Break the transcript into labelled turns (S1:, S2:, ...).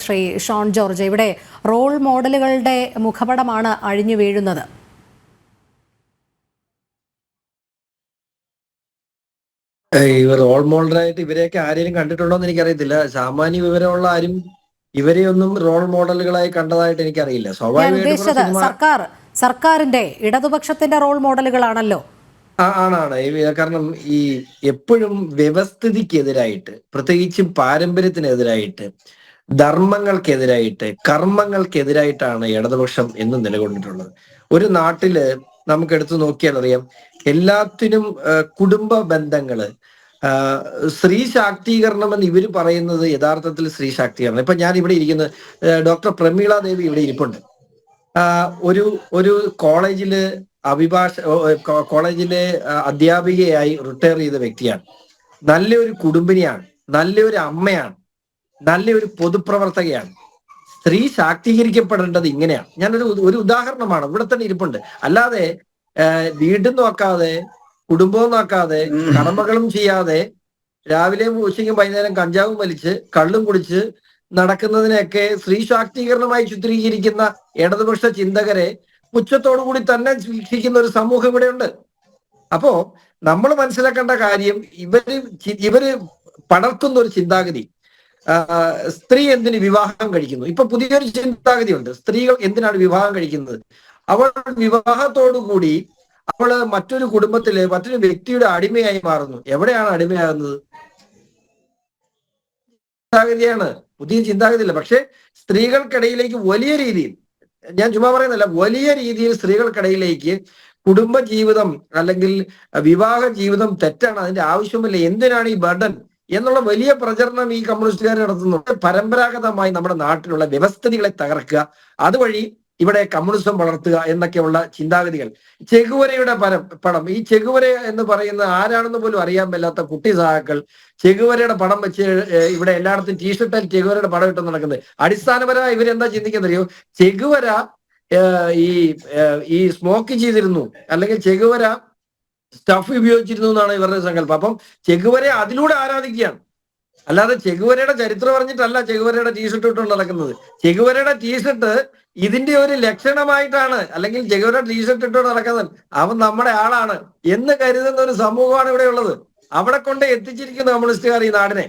S1: ശ്രീ ഷോൺ ജോർജ്. ഇവിടെ റോൾ മോഡലുകളുടെ മുഖപടമാണ് അഴിഞ്ഞു വീഴുന്നത്.
S2: റോൾ മോഡലായിട്ട് ഇവരെയൊക്കെ ആരെയും കണ്ടിട്ടുണ്ടോ എന്ന് എനിക്കറിയത്തില്ല. സാമാന്യ വിവരമുള്ള ആരും ഇവരെയൊന്നും റോൾ മോഡലുകളായി കണ്ടതായിട്ട് എനിക്കറിയില്ല.
S1: സ്വാഭാവികമായിട്ടും സർക്കാരിന്റെ ഇടതുപക്ഷത്തിന്റെ റോൾ മോഡലുകളാണല്ലോ.
S2: ആണ്. കാരണം ഈ എപ്പോഴും വ്യവസ്ഥിതിക്കെതിരായിട്ട്, പ്രത്യേകിച്ചും പാരമ്പര്യത്തിനെതിരായിട്ട്, ധർമ്മങ്ങൾക്കെതിരായിട്ട്, കർമ്മങ്ങൾക്കെതിരായിട്ടാണ് ഇടതുപക്ഷം എന്നും നിലകൊണ്ടിട്ടുള്ളത്. ഒരു നാട്ടില് നമുക്ക് എടുത്തു നോക്കിയാൽ അറിയാം, എല്ലാത്തിനും കുടുംബ ബന്ധങ്ങള്, സ്ത്രീ ശാക്തീകരണം എന്ന് ഇവര് പറയുന്നത് യഥാർത്ഥത്തിൽ സ്ത്രീ ശാക്തീകരണം. ഇപ്പൊ ഞാൻ ഇവിടെ ഇരിക്കുന്ന ഡോക്ടർ പ്രമീള ദേവി ഇവിടെ ഇരിപ്പുണ്ട്. ഒരു ഒരു കോളേജില് കോളേജിലെ അധ്യാപികയായി റിട്ടയർ ചെയ്ത വ്യക്തിയാണ്. നല്ലൊരു കുടുംബിനിയാണ്, നല്ലൊരു അമ്മയാണ്, നല്ലൊരു പൊതുപ്രവർത്തകയാണ്. സ്ത്രീ ശാക്തീകരിക്കപ്പെടേണ്ടത് ഇങ്ങനെയാണ്. ഒരു ഉദാഹരണമാണ്, ഇവിടെ തന്നെ ഇരിപ്പുണ്ട്. അല്ലാതെ വീണ്ടും നോക്കാതെ, കുടുംബവും നോക്കാതെ, കടമകളും ചെയ്യാതെ, രാവിലെയും ഉച്ചയ്ക്കും വൈകുന്നേരം കഞ്ചാവും വലിച്ച് കള്ളും കുടിച്ച് നടക്കുന്നതിനെയൊക്കെ സ്ത്രീ ശാക്തീകരണമായി ചിത്രീകരിക്കുന്ന ഇടതുപക്ഷ ചിന്തകരെ പുച്ഛത്തോടു കൂടി തന്നെ വീക്ഷിക്കുന്ന ഒരു സമൂഹം ഇവിടെയുണ്ട്. അപ്പോ നമ്മൾ മനസ്സിലാക്കേണ്ട കാര്യം, ഇവര് പടർത്തുന്ന ഒരു ചിന്താഗതി, സ്ത്രീ എന്തിന് വിവാഹം കഴിക്കുന്നു. ഇപ്പൊ പുതിയൊരു ചിന്താഗതി ഉണ്ട്, സ്ത്രീകൾ എന്തിനാണ് വിവാഹം കഴിക്കുന്നത്. അവൾ വിവാഹത്തോടു കൂടി അവള് മറ്റൊരു കുടുംബത്തില് മറ്റൊരു വ്യക്തിയുടെ അടിമയായി മാറുന്നു. എവിടെയാണ് അടിമയാകുന്നത്? ചിന്താഗതിയാണ്, പുതിയ ചിന്താഗതിയില്ല. പക്ഷെ സ്ത്രീകൾക്കിടയിലേക്ക് വലിയ രീതിയിൽ, ഞാൻ ചുമ്മാ പറയുന്നില്ല, വലിയ രീതിയിൽ സ്ത്രീകൾക്കിടയിലേക്ക് കുടുംബ ജീവിതം അല്ലെങ്കിൽ വിവാഹ ജീവിതം തെറ്റാണ്, അതിന്റെ ആവശ്യമില്ല, എന്തിനാണ് ഈ ബർഡൻ എന്നുള്ള വലിയ പ്രചരണം ഈ കമ്മ്യൂണിസ്റ്റുകാർ നടത്തുന്നുണ്ട്. പരമ്പരാഗതമായി നമ്മുടെ നാട്ടിലുള്ള വ്യവസ്ഥിതികളെ തകർക്കുക, അതുവഴി ഇവിടെ കമ്മ്യൂണിസം വളർത്തുക എന്നൊക്കെയുള്ള ചിന്താഗതികൾ. ചെഗുവരയുടെ പടം, ഈ ചെഗുവര എന്ന് പറയുന്ന ആരാണെന്ന് പോലും അറിയാൻ മേലാത്ത കുട്ടി സഹാക്കൾ ചെഗുവരയുടെ പടം വെച്ച് ഇവിടെ എല്ലായിടത്തും ടീഷർട്ടിൽ ചെഗുവരയുടെ പടം ഇട്ട് നടക്കുന്നത്. അടിസ്ഥാനപരമായി ഇവരെന്താ ചിന്തിക്കുന്നറിയോ? ചെഗുവര ഈ സ്മോക്ക് ചെയ്തിരുന്നു, അല്ലെങ്കിൽ ചെഗുവര സ്റ്റഫ് ഉപയോഗിച്ചിരുന്നു എന്നാണ് ഇവരുടെ സങ്കല്പം. അപ്പം ചെഗുവരെ അതിലൂടെ ആരാധിക്കുകയാണ്. അല്ലാതെ ചെഗുവരയുടെ ചരിത്രം പറഞ്ഞിട്ടല്ല ചെഗുവരയുടെ ടീഷർട്ട് ഇട്ടുകൊണ്ട് നടക്കുന്നത്. ചെഗുവരയുടെ ടീഷർട്ട് ഇതിന്റെ ഒരു ലക്ഷണമായിട്ടാണ്, അല്ലെങ്കിൽ ചെഗുവരയുടെ ടീഷർട്ട് ഇട്ടുകൊണ്ട് നടക്കുന്നത് അവൻ നമ്മുടെ ആളാണ് എന്ന് കരുതുന്ന ഒരു സമൂഹമാണ് ഇവിടെ ഉള്ളത്. അവിടെ കൊണ്ട് എത്തിച്ചിരിക്കുന്ന കമ്മ്യൂണിസ്റ്റുകാർ ഈ നാടിനെ.